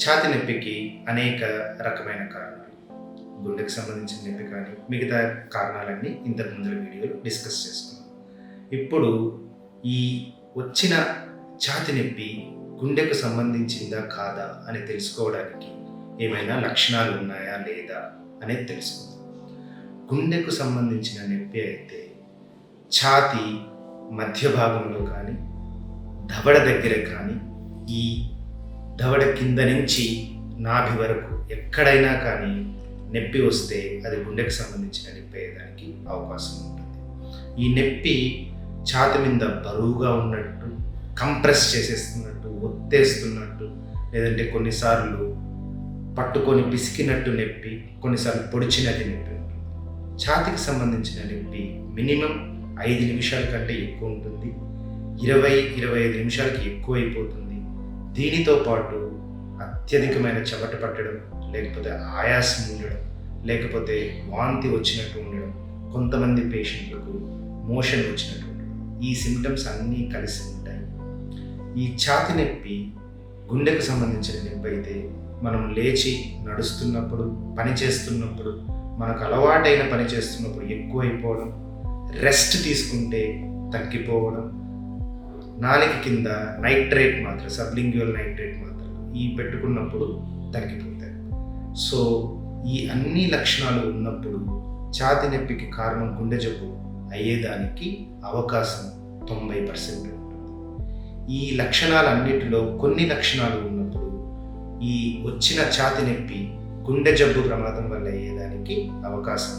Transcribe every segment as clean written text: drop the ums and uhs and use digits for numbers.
ఛాతీ నొప్పికి అనేక రకమైన కారణాలు, గుండెకు సంబంధించిన నొప్పి కానీ మిగతా కారణాలన్నీ ఇంతకు ముందు వీడియోలో డిస్కస్ చేసుకున్నాం. ఇప్పుడు ఈ వచ్చిన ఛాతీ నొప్పి గుండెకు సంబంధించిందా కాదా అని తెలుసుకోవడానికి ఏమైనా లక్షణాలు ఉన్నాయా లేదా అనేది తెలుసుకుందాం. గుండెకు సంబంధించిన నొప్పి అయితే ఛాతీ మధ్య భాగంలో కానీ దవడ దగ్గర కానీ ఈ దవడ కింద నుంచి నాభి వరకు ఎక్కడైనా కానీ నొప్పి వస్తే అది గుండెకు సంబంధించిన నొప్పి అయ్యేదానికి అవకాశం ఉంటుంది. ఈ నొప్పి ఛాతీ మీద బరువుగా ఉన్నట్టు, కంప్రెస్ చేసేస్తున్నట్టు, ఒత్తేస్తున్నట్టు, లేదంటే కొన్నిసార్లు పట్టుకొని పిసికినట్టు నొప్పి, కొన్నిసార్లు పొడిచినట్టు నొప్పి ఉంటుంది. ఛాతీకి సంబంధించిన నొప్పి మినిమం 5 నిమిషాల కంటే ఎక్కువ ఉంటుంది, 20-25 నిమిషాలకి ఎక్కువ అయిపోతుంది. దీనితో పాటు అత్యధికమైన చెమట పట్టడం, లేకపోతే ఆయాసం ఉండడం, లేకపోతే వాంతి వచ్చినట్టు ఉండడం, కొంతమంది పేషెంట్లకు మోషన్ వచ్చినట్టు ఉండడం, ఈ సిమ్టమ్స్ అన్నీ కలిసి ఉంటాయి. ఈ ఛాతీ నొప్పి గుండెకు సంబంధించిన నొప్పి అయితే మనం లేచి నడుస్తున్నప్పుడు, పని చేస్తున్నప్పుడు, మనకు అలవాటైన పని చేస్తున్నప్పుడు ఎక్కువైపోవడం, రెస్ట్ తీసుకుంటే తగ్గిపోవడం, నాలుక కింద నైట్రేట్ మాత్ర, సబ్లింగ్యువల్ నైట్రేట్ మాత్రలు ఈ పెట్టుకున్నప్పుడు తగ్గిపోతాయి. సో ఈ అన్ని లక్షణాలు ఉన్నప్పుడు ఛాతీ నొప్పికి కారణం గుండె జబ్బు అయ్యేదానికి అవకాశం 90% ఉంటుంది. ఈ లక్షణాలన్నిటిలో కొన్ని లక్షణాలు ఉన్నప్పుడు ఈ వచ్చిన ఛాతీ నొప్పి గుండె జబ్బు ప్రమాదం వల్ల అయ్యేదానికి అవకాశం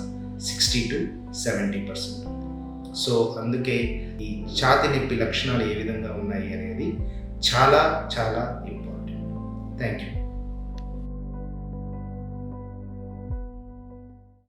60-70% ఉంది. సో అందుకే ఈ ఛాతీ నొప్పి లక్షణాలు ఏ విధంగా ఉన్నాయి అనేది చాలా చాలా ఇంపార్టెంట్. Thank you.